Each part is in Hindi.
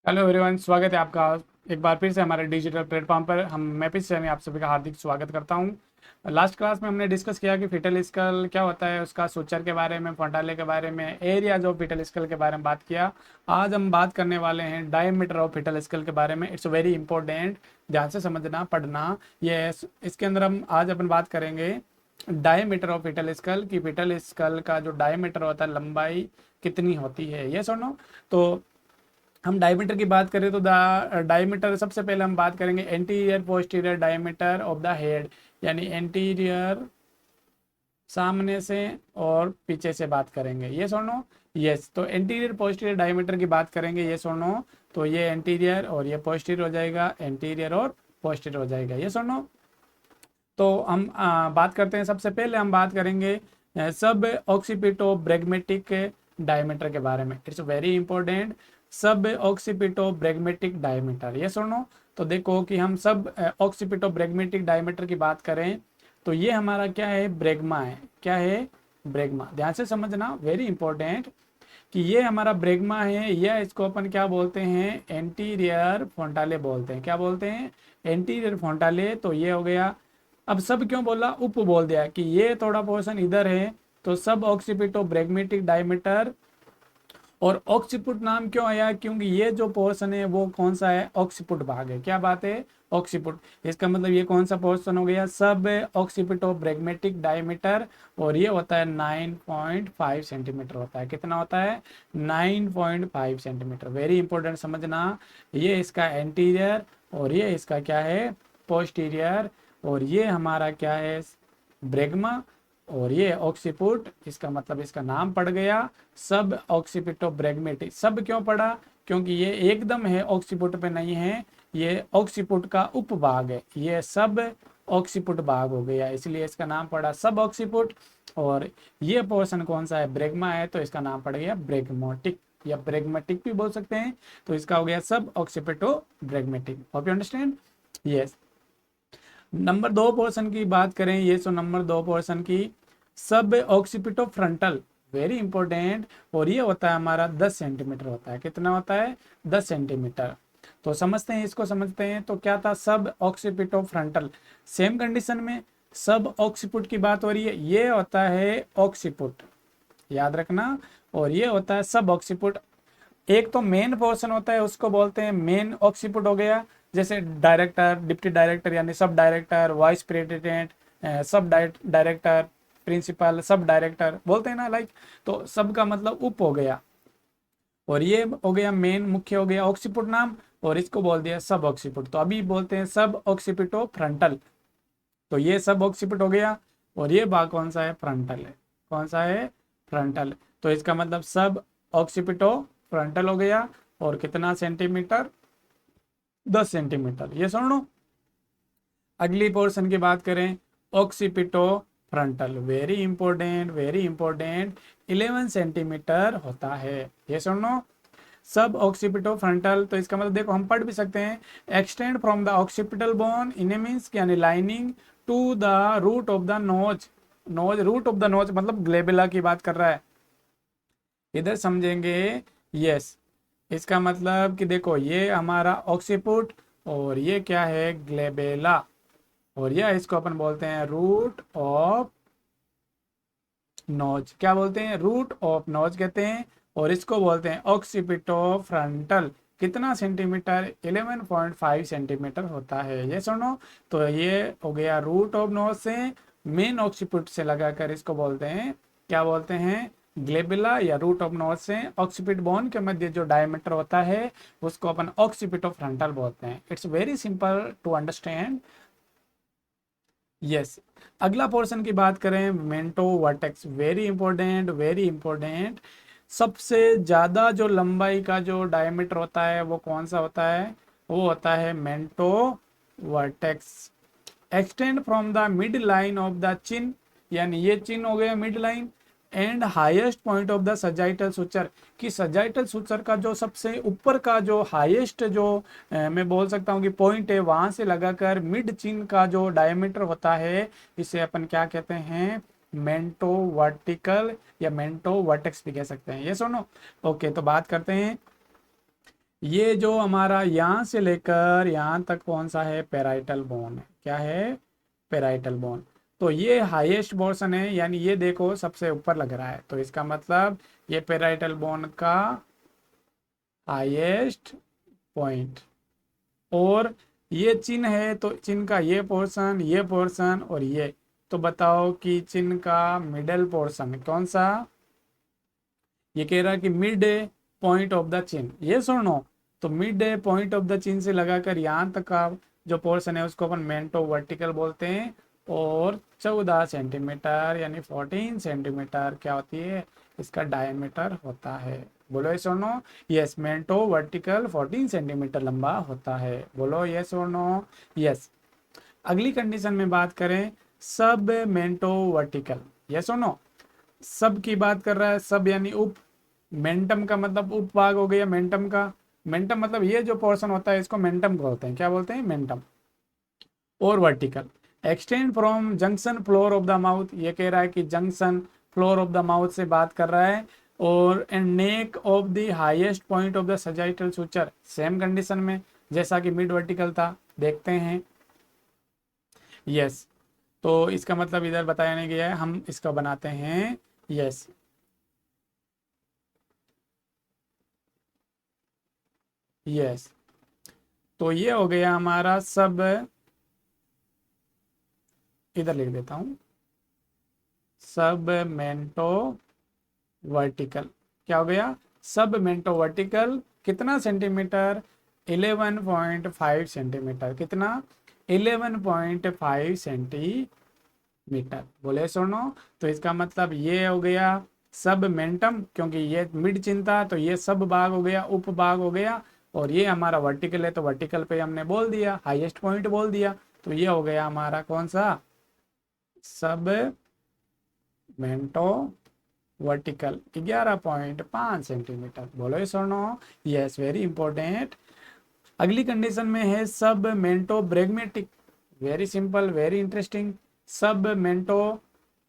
हेलो एवरीवन, स्वागत है आपका एक बार फिर से हमारे डिजिटल प्लेटफॉर्म पर। मैं फिर से आप सभी का हार्दिक स्वागत करता हूं। लास्ट क्लास में हमने डिस्कस किया कि फिटल स्कल क्या होता है, उसका सूचर के बारे में, फोंटाले के बारे में, एरियाज ऑफ फिटल स्कल के बारे में बात किया। आज हम बात करने वाले हैं डायमीटर ऑफ फिटल स्कल के बारे में। इट्स वेरी इंपॉर्टेंट, ध्यान से समझना, पढ़ना। ये इसके अंदर हम आज अपन बात करेंगे डायमीटर ऑफ फिटल स्कल की फिटल स्कल का जो डायमीटर होता है, लंबाई कितनी होती है, ये सुनो। तो हम डायमीटर की बात करें तो डायमीटर सबसे पहले हम बात करेंगे anterior posterior diameter of the head, यानी एंटीरियर सामने से और पीछे से बात करेंगे, ये सुनो। यस, तो एंटीरियर पोस्टीरियर डायमीटर की बात करेंगे, ये सुनो। तो ये एंटीरियर और ये पोस्टीरियर हो जाएगा, एंटीरियर और पोस्टीरियर हो जाएगा, ये सुनो। तो हम बात करते हैं, सबसे पहले हम बात करेंगे सब ऑक्सीपिटो ब्रेगमेटिक डायमीटर के बारे में। इट्स वेरी इंपॉर्टेंट, सब ऑक्सीपिटो ब्रेगमेटिक डायमीटर, ये सुनो। तो देखो कि हम सब ऑक्सीपिटो ब्रेगमेटिक डायमीटर की बात करें तो ये हमारा क्या है, ब्रेगमा है। क्या है? ब्रेगमा। ध्यान से समझना, वेरी इंपॉर्टेंट, कि ये हमारा ब्रेगमा है, या इसको अपन क्या बोलते हैं, एंटीरियर फोंटाले बोलते हैं। क्या बोलते हैं? एंटीरियर फोंटाले। तो ये हो गया। अब सब क्यों बोला, उप बोल दिया कि ये थोड़ा पोर्शन इधर है, तो सब ऑक्सीपिटो ब्रेगमेटिक डायमीटर। और ऑक्सीपुट नाम क्यों आया, क्योंकि ये जो पोर्शन है वो कौन सा है, ऑक्सीपुट भाग है। क्या बात है? ऑक्सीपुट। इसका मतलब ये कौन सा पोर्शन हो गया, सब ऑक्सीपिटो ब्रेगमेटिक डायमीटर। और ये होता है 9.5 सेंटीमीटर होता है। कितना होता है? 9.5 सेंटीमीटर। वेरी इंपॉर्टेंट, समझना। ये इसका एंटीरियर और ये इसका क्या है, पोस्टीरियर। और ये हमारा क्या है, ब्रेगमा। और ये ऑक्सीपुट, इसका मतलब इसका नाम पड़ गया सब ऑक्सीपिटो ब्रेगमेटिक। सब क्यों पड़ा? क्योंकि ये एकदम है ऑक्सीपुट पे नहीं है, ये ऑक्सीपुट का उपभाग है। ये सब ऑक्सीपुट भाग हो गया, इसलिए इसका नाम पड़ा सब ऑक्सीपुट। और ये पोर्शन कौन सा है, ब्रेगमा है, तो इसका नाम पड़ गया ब्रेगमोटिक, या ब्रेगमेटिक भी बोल सकते हैं। तो इसका हो गया सब occipito bregmatic. Hope you understand? Yes. Number 2 portion की बात करें, ये सो नंबर 2 पोर्शन की सब ऑक्सीपिटो फ्रंटल, वेरी इंपॉर्टेंट। और ये होता है हमारा 10 सेंटीमीटर होता है। कितना होता है? 10 सेंटीमीटर। तो समझते हैं, इसको समझते हैं। तो क्या था, सब ऑक्सीपिटो फ्रंटल। सेम कंडीशन में सब ऑक्सीपुट की बात हो रही है, ये होता है ऑक्सीपुट, याद रखना। और ये होता है सब ऑक्सीपुट। एक तो मेन पोर्शन होता है, उसको बोलते हैं मेन ऑक्सीपुट हो गया। जैसे डायरेक्टर, डिप्टी डायरेक्टर यानी सब डायरेक्टर, वाइस प्रेसिडेंट, सब डायरेक्टर, प्रिंसिपल, सब डायरेक्टर बोलते हैं ना, लाइक। तो सब का मतलब उप हो गया। और ये हो गया मेन, मुख्य हो गया ऑक्सीपुट नाम। और इसको बोल दिया सब ऑक्सीपुट। तो अभी बोलते हैं सब ऑक्सीपिटो फ्रंटल। तो ये सब ऑक्सीपिट हो गया। और ये भाग कौन सा है, फ्रंटल है। कौन सा है? फ्रंटल। तो इसका मतलब सब ऑक्सीपिटो फ्रंटल हो गया। और कितना सेंटीमीटर? 10 सेंटीमीटर, ये सुन लो। अगली पोर्शन की बात करें, occipito frontal, very important, very important, 11 centimetre होता है, ये सुन लो। सब ऑक्सीपिटो फ्रंटल। तो इसका मतलब देखो, हम पढ़ भी सकते हैं, extend from the occipital bone in a means यानी lining to the root of the nose. Nose, root of the nose मतलब ग्लेबिला की बात कर रहा है, इधर समझेंगे। यस, इसका मतलब कि देखो, ये हमारा ऑक्सीपुट और ये क्या है, ग्लेबेला। और ये इसको अपन बोलते हैं रूट ऑफ नोज। क्या बोलते हैं? रूट ऑफ नोज कहते हैं। और इसको बोलते हैं ऑक्सीपिटो फ्रंटल। कितना सेंटीमीटर? 11.5 सेंटीमीटर होता है, ये सुनो। तो ये हो गया रूट ऑफ नोज से मेन ऑक्सीपिट से लगाकर, इसको बोलते हैं, क्या बोलते हैं, ग्लेबुला या रूट ऑफ नोज से ऑक्सीपिट बोन के मध्य जो डायमीटर होता है उसको अपन ऑक्सीपिटो फ्रंटल बोलते हैं। It's very simple to understand. Yes. अगला पोर्शन की बात करें, mento vertex, very important, very important. सबसे ज्यादा जो लंबाई का जो डायमीटर होता है वो कौन सा होता है, वो होता है mento vertex. Extend from the mid line of the chin, यानी ये चिन हो गया mid line, and highest point of the sagittal suture, कि सजाइटल सुचर का जो सबसे ऊपर का जो हाईएस्ट जो मैं बोल सकता हूँ कि पॉइंट है, वहां से लगाकर मिड चिन का जो डायमीटर होता है, इसे अपन क्या कहते हैं, मेंटो वर्टिकल या मेंटो वर्टेक्स भी कह सकते हैं, ये सुनो। ओके, तो बात करते हैं ये जो हमारा यहाँ से लेकर यहाँ तक कौन सा है, पेराइटल बोन है। क्या है, पेराइटल बोन। तो ये हाईएस्ट पोर्शन है, यानी ये देखो सबसे ऊपर लग रहा है, तो इसका मतलब ये पेराइटल बोन का हाईएस्ट पॉइंट। और ये चिन्ह है, तो चिन्ह का ये पोर्शन और ये, तो बताओ कि चिन्ह का मिडल पोर्शन कौन सा। ये कह रहा है कि मिड पॉइंट ऑफ द चिन, ये सुनो। तो मिड पॉइंट ऑफ द चिन से लगाकर यहाँ तक का जो पोर्शन है उसको अपन मेंटो वर्टिकल बोलते हैं। और 14 सेंटीमीटर यानी 14 सेंटीमीटर क्या होती है, इसका डायमीटर होता है। बोलो यस और नो। यस, मेंटो वर्टिकल 14 सेंटीमीटर लंबा होता है। बोलो यस और नो। यस। अगली कंडीशन में बात करें, सब मेंटो वर्टिकल। यस और नो। सब की बात कर रहा है, सब यानी उप। मेंटम का मतलब उपभाग हो गया मेंटम का। मेंटम मतलब ये जो पोर्शन होता है इसको मेंटम बोलते हैं। क्या बोलते हैं, मेंटम। और vertical extend from junction floor of the mouth, ये कह रहा है कि junction floor of the mouth से बात कर रहा है। और and neck of the highest point of the sagittal suture, same condition में जैसा कि मिड वर्टिकल था, देखते हैं। यस। तो इसका मतलब इधर बताया नहीं गया है, हम इसका बनाते हैं। यस। यस। तो ये हो गया हमारा सब, इधर लिख देता हूं, सब मेंटो वर्टिकल। क्या हो गया, सब मेंटो वर्टिकल कितना सेंटीमीटर, 11.5 सेंटीमीटर। कितना, 11.5 सेंटीमीटर। बोले सुनो। तो इसका मतलब ये हो गया सब मेंटम, क्योंकि ये मिड चिन्ह तो ये सब भाग हो गया, उप भाग हो गया। और ये हमारा वर्टिकल है, तो वर्टिकल पे हमने बोल दिया, हाईएस्ट पॉइंट बोल दिया। तो ये हो गया हमारा कौन सा, सब मेंटो वर्टिकल 11.5 सेंटीमीटर। बोलो ये सुनो। Yes, very important. अगली कंडीशन में है sub mento bregmatic. Very simple, very interesting. Sub mento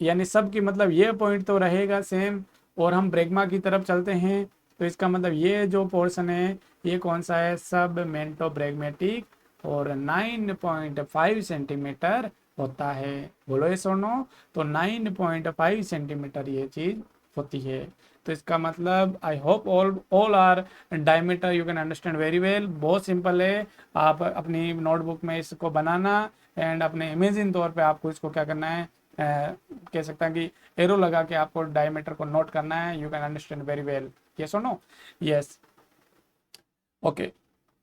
यानी सब की मतलब ये पॉइंट तो रहेगा सेम, और हम ब्रेगमा की तरफ चलते हैं, तो इसका मतलब ये जो पोर्शन है ये कौन सा है, सब मेंटो ब्रेगमेटिक। और 9.5 सेंटीमीटर होता है। बोलो ये सुनो। तो 9.5 सेंटीमीटर ये चीज होती है। तो इसका मतलब I hope all are diameter you can understand very well. बहुत सिंपल है, आप अपनी नोटबुक में इसको बनाना एंड अपने इमेजिन तौर पे आपको इसको क्या करना है, कह सकता है कि एरो लगा के आपको डायमीटर को नोट करना है। You can understand very well. Yes और नो। यस। ओके।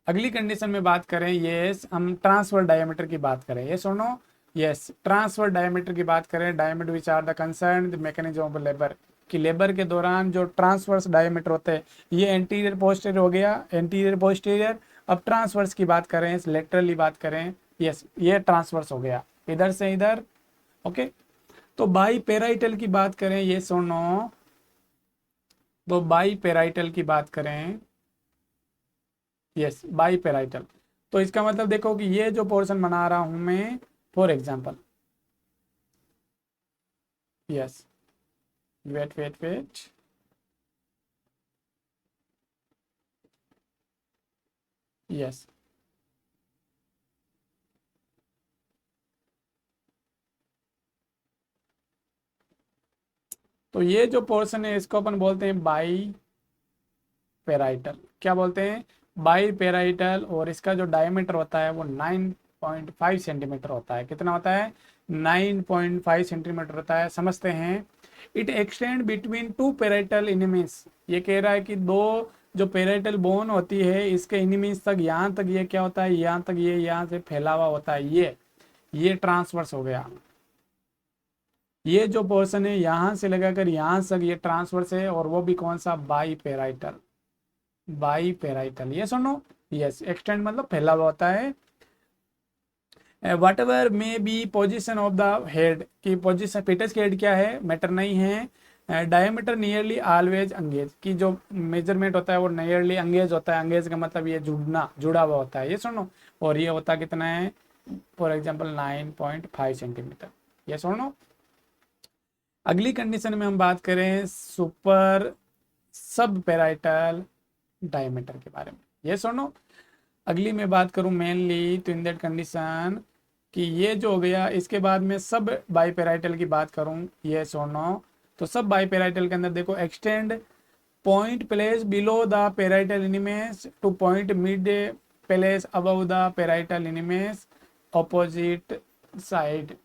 अगली कंडीशन में बात करें, यस हम ट्रांसफर डायमीटर की बात करें। यस और नो। यस, ट्रांसफर डायमीटर की बात करें, diameter which are the concern the mechanism of labour, कि लेबर के दौरान जो ट्रांसवर्स डायमीटर होते हैं, ये एंटीरियर पोस्टीरियर हो गया, एंटीरियर पोस्टीरियर। अब ट्रांसवर्स की बात करें, लेटरली बात करें, यस ये ट्रांसवर्स हो गया इधर से इधर। ओके। तो बाई पेराइटल की बात करें, ये सुनो। तो बाई पेराइटल की बात करें, यस बाई पेराइटल। तो इसका मतलब देखो कि ये जो पोर्शन बना रहा हूं मैं, for example, yes, wait wait wait, yes. तो ये जो पोर्शन है इसको अपन बोलते हैं बाई पेराइटल। क्या बोलते हैं, बाई पेराइटल। और इसका जो डायमीटर होता है वो 9.5 सेंटीमीटर होता है। कितना होता है, 9.5 सेंटीमीटर होता है। समझते हैं। It extend between two parietal enemies, ये कह रहा है कि दो जो पेराइटल बोन होती है इसके इनिमीज तक, यहाँ तक ये क्या होता है, यहाँ तक ये यहाँ से फैला हुआ होता है। ये ट्रांसवर्स हो गया। ये जो पोर्शन है यहाँ से लगाकर यहाँ तक ये ट्रांसवर्स है, और वो भी कौन सा, बाई पेराइटल। बाई पेराइटल, ये सुनो। यस, एक्सटेंड मतलब फैला हुआ होता है। What ever may be position of the head, की पोजिशन फिटस की हेड क्या है, मैटर नहीं है। डायमीटर नियरली ऑलवेज अंगेज, की जो मेजरमेंट होता है वो नियरली अंगेज होता है। अंगेज का मतलब ये जुड़ा हुआ होता है। ये सुनो। और ये होता कितना है, फॉर एग्जाम्पल 9.5 सेंटीमीटर। ये सुनो। अगली कंडीशन में हम बात करें सुपर सब पेराइटल डायमीटर के बारे में। ये सुनो। अगली मैं बात करूं मेनली तो इन दैट कंडीशन कि ये जो हो गया, इसके बाद में सब बाईपेराइटल की बात करूं, ये सुनो। तो सब बाईपेराइटल के अंदर देखो, extend point place below the parietal eminence to point mid place above the parietal eminence opposite side.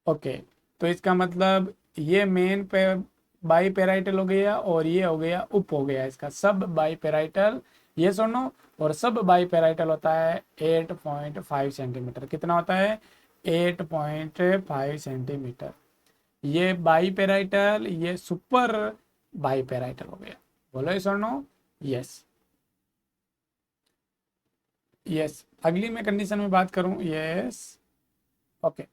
Okay, तो इसका मतलब ये मेन पे बाई पेराइटल हो गया और ये हो गया उप हो गया इसका सब बाई पेराइटल, ये सुनो। और सब बाई पेराइटल होता है 8.5 सेंटीमीटर। कितना होता है? 8.5 सेंटीमीटर। ये बाई पेराइटल, ये सुपर बाई पेराइटल हो गया। बोलो ये सुनो। Yes yes. अगली मैं कंडीशन में बात करूं, यस। ओके,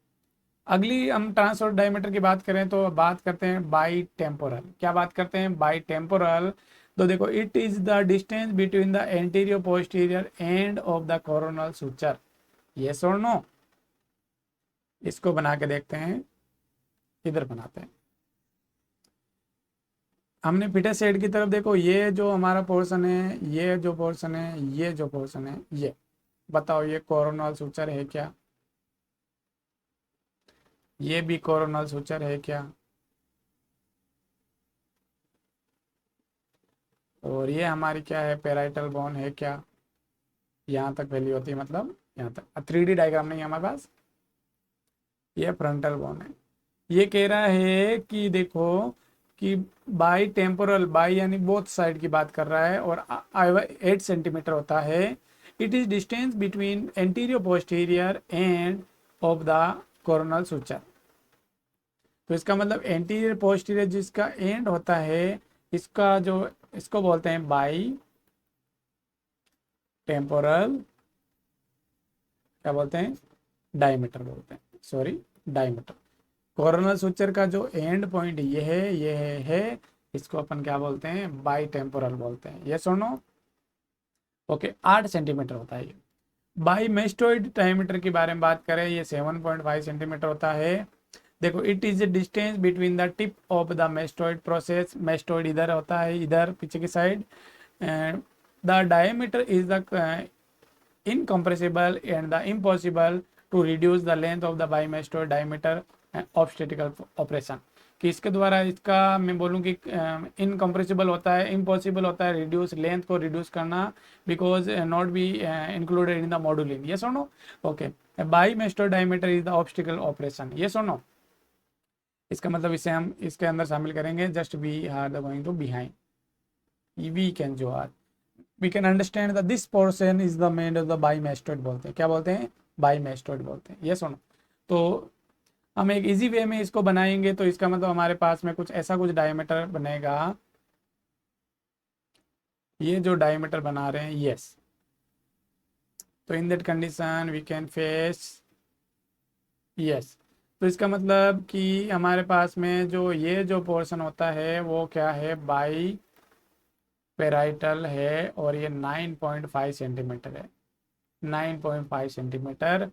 अगली हम ट्रांसवर्स डायमीटर की बात करें तो बात करते हैं बाई टेम्पोरल। क्या बात करते हैं? By temporal. तो देखो, it is the distance between the anterior posterior end of the coronal suture. Yes और नो? इसको बना के देखते हैं, इधर बनाते हैं। हमने फिटस साइड की तरफ देखो, ये जो हमारा पोर्शन है, ये जो पोर्शन है, ये जो पोर्शन है, ये बताओ ये कोरोनल सुचर है क्या? ये भी कोरोनल सुचर है क्या? और ये हमारी क्या है? पेराइटल बोन है क्या? यहाँ तक वैल्यू होती है, मतलब यहाँ तक। 3D डायग्राम नहीं है हमारे पास। ये फ्रंटल बोन है। ये कह रहा है कि देखो कि बाई टेम्पोरल, बाई यानी बोथ साइड की बात कर रहा है, और 8 सेंटीमीटर होता है। It is distance between anterior posterior end of the coronal suture. तो इसका मतलब एंटीरियर पोस्टीरियर जिसका एंड होता है, इसका जो, इसको बोलते हैं बाई टेम्पोरल, क्या बोलते हैं? डायमीटर बोलते हैं, सॉरी, डायमीटर। कोरोनल सुचर का जो एंड पॉइंट ये है, ये है, इसको अपन क्या बोलते हैं? बाई टेम्पोरल बोलते हैं। ये सुनो। ओके, 8 सेंटीमीटर होता है ये। बाई मेस्टोइड डायमीटर की बारे में बात करें, ये 7.5 सेंटीमीटर होता है। देखो, it is the distance between the tip of the mastoid process. Mastoid इधर होता है, इधर पीछे की side. The diameter is the incompressible and the impossible to reduce the length of the bimastoid diameter obstacle operation। कि इसके द्वारा, इसका मैं बोलूँ कि इनकम्प्रेसिबल होता है, इम्पॉसिबल होता है रिड्यूस लेंथ को रिड्यूस करना, because not be included in the moulding. ये सुनो। Okay, bimastoid diameter is the obstacle operation. ये सुनो। इसका मतलब इसे हम इसके अंदर शामिल करेंगे, just we are the going to behind we can जो are we can understand that this portion is the made of the bimastoid बोलते हैं। क्या बोलते हैं? बाईमेस्टोइड बोलते हैं। ये सुनो। तो हम एक इजी वे में इसको बनाएंगे, तो इसका मतलब हमारे पास में कुछ ऐसा कुछ डायमीटर बनेगा। ये जो डायमीटर बना रहे हैं, यस। तो in that condition we can face, yes. तो इसका मतलब कि हमारे पास में जो ये जो पोर्शन होता है वो क्या है? बाई पेराइटल है, और ये 9.5 सेंटीमीटर है, 9.5 सेंटीमीटर।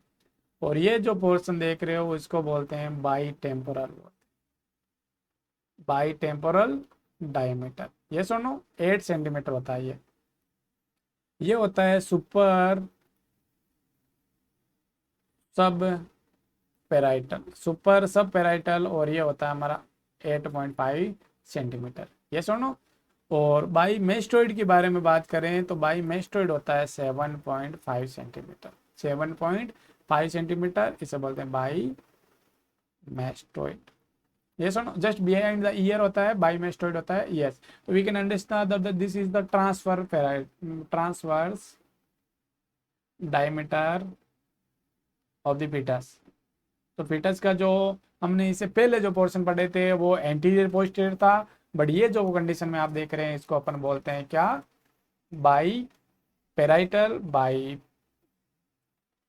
और ये जो पोर्शन देख रहे हो इसको बोलते हैं by temporal, by temporal diameter. ये सुनो, 8 सेंटीमीटर होता है ये होता है सुपर सब पेराइटल, सुपर सब पेराइटल, और ये होता है हमारा 8.5 सेंटीमीटर। ये सुनो। और बाई मेस्टोइड के बारे में बात करें तो बाई मेस्टोइड होता है 7.5 सेंटीमीटर, 7.5 सेंटीमीटर, इसे बोलते हैं बाई मेस्टोइड। ये सुनो, जस्ट बिहाइंड द ईयर होता है, बाई मेस्टोइड होता है। यस, तो we can understand that this is the transverse diameter of the foetus. तो फीटस का जो हमने इससे पहले जो पोर्शन पढ़े थे वो एंटीरियर पोस्टीरियर था, बट ये जो कंडीशन में आप देख रहे हैं इसको अपन बोलते हैं क्या? By parietal, by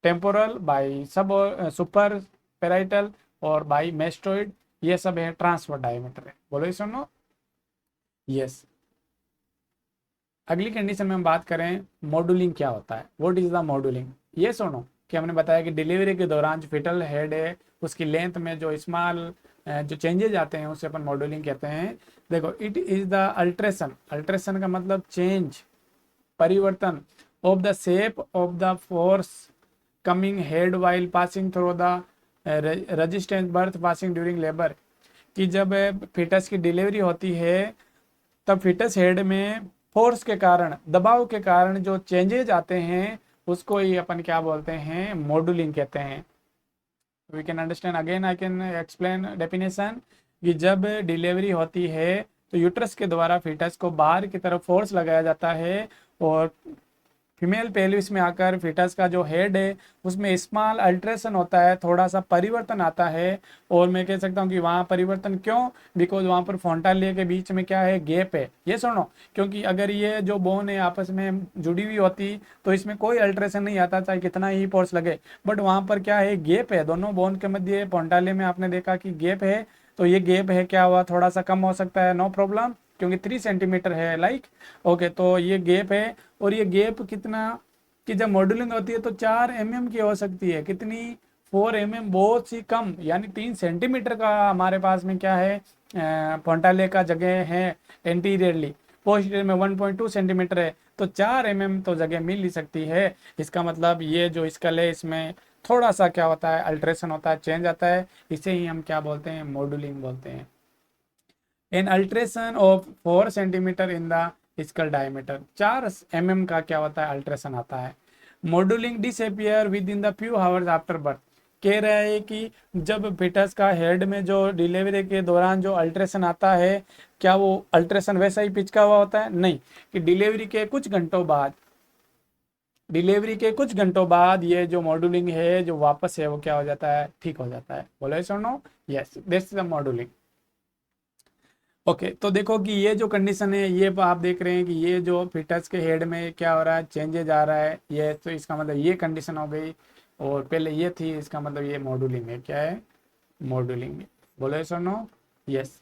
temporal, by सब सुपर पेराइटल, और बाई मेस्टोइड। ये सब है ट्रांसफर डायमीटर है। बोलो ये सुनो। यस। अगली कंडीशन में हम बात करें मॉड्यूलिंग क्या होता है, व्हाट इज द मॉड्यूलिंग। ये सुनो कि हमने बताया कि डिलीवरी के दौरान जो फिटल हेड है उसकी लेंथ में जो स्मॉल जो चेंजेज आते हैं उसे अपन मॉड्यूलिंग कहते हैं। देखो, it is the alteration, alteration का मतलब चेंज, परिवर्तन of the shape of the force coming head while passing through the resistance birth passing during labour, कि जब फिटस की डिलीवरी होती है तब फिटस हेड में फोर्स के कारण, दबाव के कारण जो चेंजेज आते हैं उसको ही अपन क्या बोलते हैं, मॉड्यूलिंग कहते हैं। We can understand again, I can explain definition, कि जब डिलीवरी होती है तो यूट्रस के द्वारा फिटस को बाहर की तरफ फोर्स लगाया जाता है और फीमेल पेल्विस में आकर फिटस का जो हेड है उसमें स्मॉल अल्ट्रेशन होता है, थोड़ा सा परिवर्तन आता है। और मैं कह सकता हूँ कि वहाँ परिवर्तन क्यों, बिकॉज वहाँ पर फोंटालिया के बीच में क्या है, गैप है। ये सुनो, क्योंकि अगर ये जो बोन है आपस में जुड़ी हुई होती तो इसमें कोई अल्ट्रेशन नहीं आता, चाहे कितना ही फोर्स लगे, बट वहाँ पर क्या है, गैप है, दोनों बोन के मध्य फोंटालिया में आपने देखा कि गैप है, तो ये गैप है, क्या हुआ, थोड़ा सा कम हो सकता है, नो प्रॉब्लम, क्योंकि 3 सेंटीमीटर है, लाइक ओके। तो ये गैप है, और ये गैप कितना, कि जब मॉडलिंग होती है तो 4 mm की हो सकती है, कितनी, 4 mm, बहुत सी कम, यानी 3 सेंटीमीटर का हमारे पास में क्या है, फोंटाले का जगह है एंटीरियरली। पोस्टीरियर में 1.2 सेंटीमीटर है, तो 4 mm तो जगह मिल ही सकती है। इसका मतलब ये जो स्कल है इसमें थोड़ा सा क्या होता है, अल्ट्रेशन होता है, चेंज आता है, इसे ही हम क्या बोलते हैं, मॉडलिंग बोलते हैं। An alteration of 4 centimetre in the skull diameter, 4 mm का क्या होता है, अल्ट्रेशन आता है। Moulding disappear within the few hours after birth, कह रहा है कि जब फिटस का हेड में जो डिलीवरी के दौरान जो अल्ट्रेशन आता है, क्या वो अल्ट्रेशन वैसा ही पिच का हुआ होता है, नहीं, कि डिलीवरी के कुछ घंटों बाद, डिलीवरी के कुछ घंटों बाद ये जो मॉड्यूलिंग है जो वापस है वो क्या हो जाता है, ठीक हो जाता है। बोलो यस और no, yes, this is the moulding. Okay तो देखो कि ये जो कंडीशन है, ये आप देख रहे हैं कि ये जो फिटस के हेड में क्या हो रहा है, चेंजेज आ रहा है, ये तो इसका मतलब ये कंडीशन हो गई, और पहले ये थी, इसका मतलब ये मॉड्यूलिंग है, क्या है, मॉड्यूलिंग है। बोलो यस और नो, यस।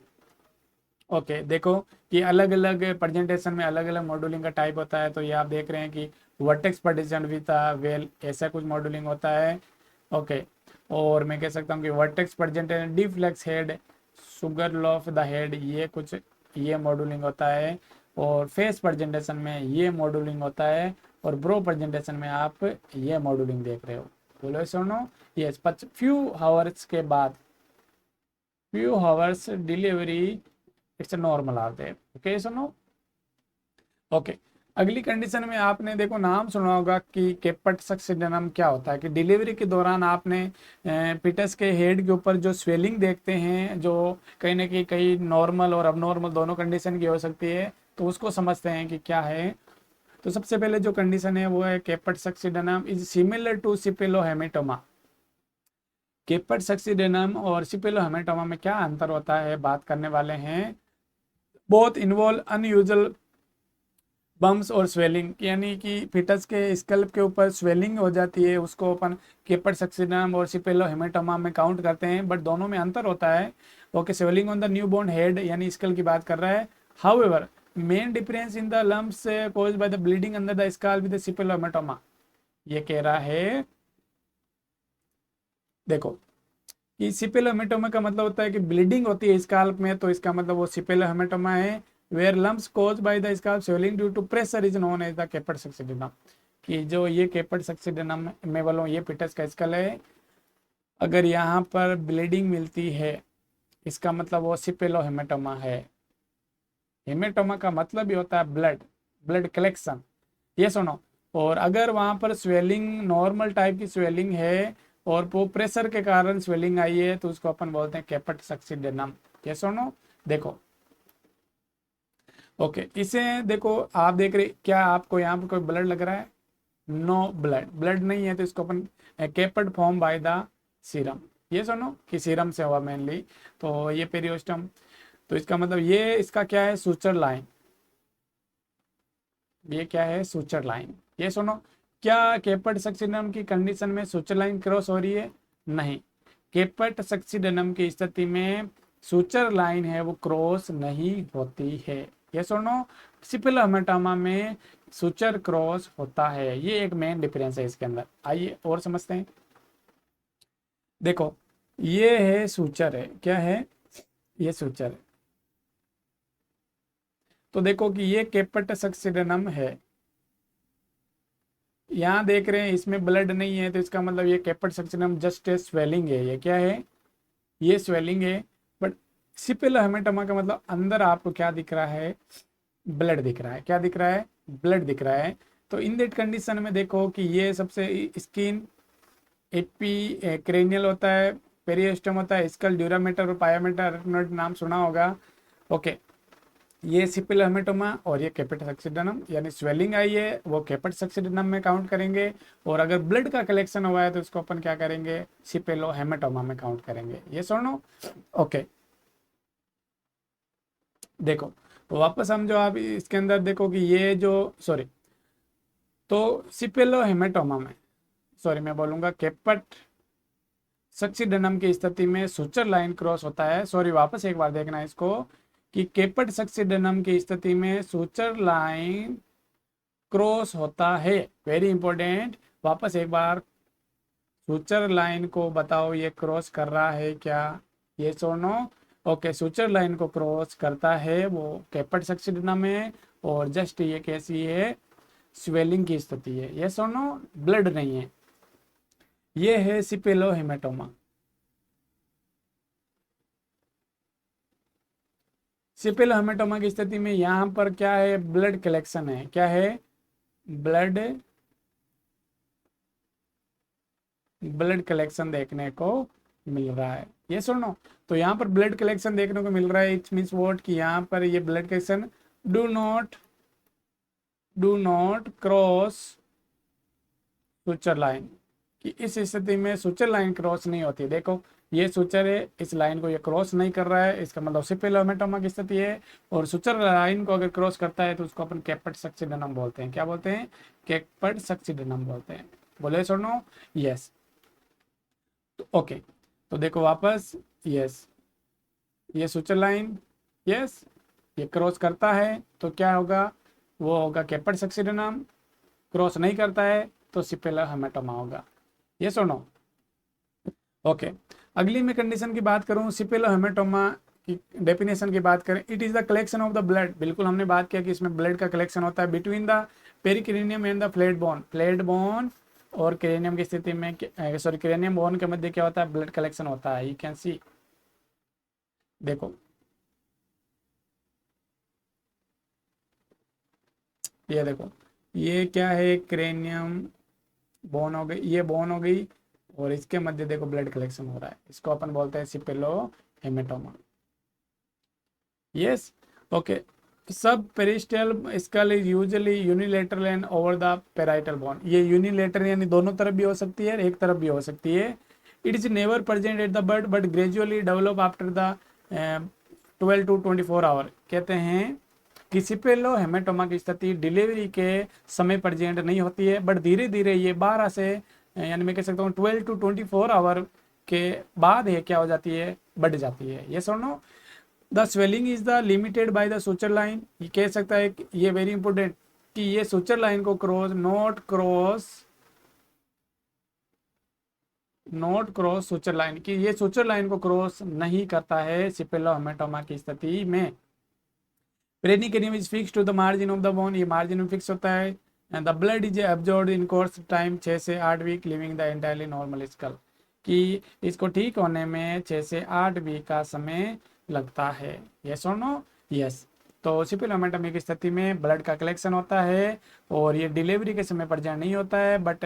ओके देखो कि अलग अलग प्रेजेंटेशन में अलग अलग मॉड्यूलिंग का टाइप होता है, तो ये आप देख रहे हैं कि वर्टेक्स पार्टीशन विद वेल, ऐसा कुछ मॉड्यूलिंग होता है। ओके, और मैं कह सकता हूँ कि vertex presentation deflex head, sugar loaf the head, ये कुछ, ये मॉड्यूलिंग होता है। और फेस प्रेजेंटेशन में ये मॉड्यूलिंग होता है, और ब्रो प्रेजेंटेशन में आप ये मॉड्यूलिंग देख रहे हो। बोलो सुनो, यस, फ्यू हावर्स के बाद, few hours delivery, it's normal आते हैं। ओके सुनो, ओके। अगली कंडीशन में आपने देखो नाम सुना होगा कि केपट सक्सिडेनम, क्या होता है कि डिलीवरी के दौरान आपने पिटस के हेड के ऊपर जो स्वेलिंग देखते हैं, जो कहीं ना कहीं नॉर्मल और अबनॉर्मल दोनों कंडीशन की हो सकती है, तो उसको समझते हैं कि क्या है। तो सबसे पहले जो कंडीशन है वो है caput सक्सिडेनम is similar to सिपेलोहेमेटोमा। Caput सक्सिडेनम और सिपेलोहेमेटोमा में क्या अंतर होता है, बात करने वाले हैं। बोथ इन्वॉल्व अनयूजुअल बम्स और स्वेलिंग, यानी कि फिटस के स्कल्प के ऊपर स्वेलिंग हो जाती है, उसको अपन केपट सक्सिनम और सिपेलो हेमेटोमा में काउंट करते हैं, बट दोनों में अंतर होता है। Okay, swelling on the newborn head यानी स्कल की बात कर रहा है। However main difference in the lumps caused by the bleeding under the skull with the cephalohaematoma, ये कह रहा है। देखो कि सिपेलो हेमेटोमा का मतलब होता है कि ब्लीडिंग होती है स्काल्प में, तो इसका मतलब वो सिपेलो हेमेटोमा है। Where lumps cause by the scalp swelling due to pressure is known as the caput succedaneum, कि जो ये केपट सक्सिडेनम में वालों ये पिटस का स्कल है, अगर यहाँ पर ब्लीडिंग मिलती है इसका मतलब वो सिपेलो हेमेटोमा है। हेमेटोमा का मतलब ही होता है ब्लड, ब्लड कलेक्शन, ये सुनो। और अगर वहाँ पर स्वेलिंग नॉर्मल टाइप की स्वेलिंग है और वो प्रेशर के कारण स्वेलिंग आई है, तो उसको अपन बोलते हैं केपट सक्सिडेनम, ये सुनो। देखो ओके, इसे देखो आप देख रहे, क्या आपको यहाँ पर कोई ब्लड लग रहा है, नो ब्लड, ब्लड नहीं है, तो इसको अपन caput form by the serum, ये सुनो कि सीरम से हुआ मेनली, तो ये पेरियोस्टम, तो इसका मतलब ये इसका क्या है, सूचर लाइन, ये क्या है, सूचर लाइन। ये सुनो, क्या केपट सक्सिडेनम की कंडीशन में सूचर लाइन क्रॉस हो रही है, नहीं, केपट सक्सिडेनम की स्थिति में सूचर लाइन है वो क्रॉस नहीं होती है। ये सुनो, सिपेलोहेमेटोमा में सूचर क्रॉस होता है, ये एक मेन डिफरेंस है इसके अंदर। आइए और समझते हैं। देखो ये है सूचर है, क्या है, ये सूचर है, तो देखो कि ये केपट सक्सिडेनम है, यहाँ देख रहे हैं इसमें ब्लड नहीं है, तो इसका मतलब ये कैपेट सक्सेनम जस्ट ए स्वेलिंग है। ये क्या है? ये स्वेलिंग है। बट सिपिलो हेमेटोमा का मतलब अंदर आपको क्या दिख रहा है? ब्लड दिख रहा है। क्या दिख रहा है? ब्लड दिख रहा है। तो इन दैट कंडीशन में देखो कि ये सबसे स्किन एपी क्रेनियल होता है, पेरियोस्टम होता है, स्कल, ड्यूरामेटर और पायामेटर, नाम सुना होगा। ओके, ये सिपिल हेमेटोमा और ये कैपेट सक्सिडेनम, यानी स्वेलिंग आई है वो कैपेट सक्सिडेनम में काउंट करेंगे, और अगर ब्लड का कलेक्शन हुआ है तो इसको अपन क्या करेंगे? सिपेलो हेमेटोमा में काउंट करेंगे। ये सुनो। ओके, देखो तो वापस हम जो आप इसके अंदर देखो कि ये जो सॉरी, तो सिपेलो हेमेटोमा में, सॉरी मैं बोलूंगा कैपेट सक्सिडेनम की स्थिति में सुचर लाइन क्रॉस होता है। सॉरी, वापस एक बार देखना इसको कि कैपेट सक्सिडेनम की स्थिति में सुचर लाइन क्रॉस होता है। वेरी इंपॉर्टेंट, वापस एक बार सुचर लाइन को बताओ ये क्रॉस कर रहा है क्या? ये सोनो। ओके, सुचर लाइन को क्रॉस करता है, वो कैपेट सक्सिडेनम में, और जस्ट ये कैसी है? स्वेलिंग की स्थिति है। ये सोनो, ब्लड नहीं है। ये है सिपेलो हेमेटोमा। सिपेलो हेमेटोमा की स्थिति में यहाँ पर क्या है? ब्लड कलेक्शन है। क्या है? ब्लड ब्लड कलेक्शन देखने को मिल रहा है। ये सुनो, तो यहाँ पर ब्लड कलेक्शन देखने को मिल रहा है। इट्स मीन्स व्हाट कि यहाँ पर ये blood collection do not cross suture line, कि इस स्थिति में सुचर लाइन क्रॉस नहीं होती। देखो ये सुचर है, इस लाइन को ये क्रॉस नहीं कर रहा है, इसका मतलब सिपेलो हेमेटोमा की स्थिति है। और सुचर लाइन को अगर क्रॉस करता है तो उसको अपन कैपेट सक्सिडेनम बोलते हैं। क्या बोलते हैं? कैपेट सक्सिडेनम बोलते हैं। बोले सुनो। यस। ओके, तो देखो वापस, यस, ये सुचर लाइन, यस, ये क्रॉस करता है तो क्या होगा? वो होगा कैपेट सक्सिडेनम। क्रॉस नहीं करता है तो सिपेलो हेमेटोमा होगा। ये सुनो। ओके, अगली मैं कंडीशन की बात करूं, सिपेलो हेमेटोमा की डेफिनेशन की बात करें, it is the collection of the blood. बिल्कुल हमने बात किया कि इसमें ब्लड का कलेक्शन होता है between the pericranium and the flat bone. Flat bone और क्रेनियम की स्थिति में, सॉरी, क्रेनियम बोन के मध्य क्या होता है? ब्लड कलेक्शन होता है। यू कैन सी, देखो ये देखो, ये क्या है? क्रेनियम बोन हो गई, ये बोन हो गई, और इसके मध्य देखो ब्लड कलेक्शन हो रहा है। इसको अपन बोलते हैं सिपेलो haematoma. Yes. Okay, subperiosteal skull is usually unilateral and over the parietal bone. ये यूनिलेटरल यानी दोनों तरफ भी हो सकती है, एक तरफ भी हो सकती है। It is never present at the birth but gradually develop after the 12 to 24 hour. कहते हैं कि सिपेलो हेमेटोमा की स्थिति डिलीवरी के समय प्रेजेंट नहीं होती है, बट धीरे धीरे ये 12 से यानी मैं कह सकता हूँ 12 to 24 आवर के बाद ये क्या हो जाती है? बढ़ जाती है। ये सुनो, the swelling is the limited by the suture line. ये कह सकता है कि ये वेरी इंपॉर्टेंट कि ये सुचर लाइन को नॉट क्रॉस सुचर लाइन, कि ये सुचर लाइन को क्रॉस नहीं करता है सिपेलो हेमेटोमा की स्थिति में। Pericranium is fix to the margin of the bone. ये मार्जिन में फिक्स होता है। And the blood is absorb in course time 6 से 8 week, leaving the entirely normal skull, कि इसको ठीक होने में 6 से 8 वीक का समय लगता है। यस और नो? यस। तो सिपिल हेमेटोमा की स्थिति में ब्लड का कलेक्शन होता है, और ये डिलीवरी के समय प्रेजेंट नहीं होता है, बट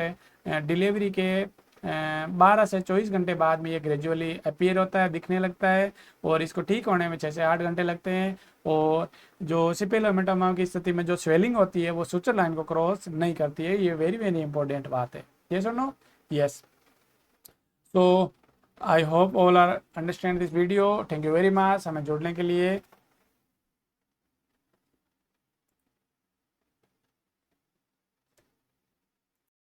डिलीवरी के 12 से 24 घंटे बाद में ये ग्रेजुअली अपीयर होता है, दिखने लगता है, और इसको ठीक होने में 6 से 8 घंटे लगते हैं। और जो सिपिल हेमेटोमा की स्थिति में जो स्वेलिंग होती है वो सुचर लाइन को क्रॉस नहीं करती है। ये वेरी वेरी इंपॉर्टेंट बात है। यस और no? Yes. So I hope all are understand this video. Thank you very much हमें जुड़ने के लिए।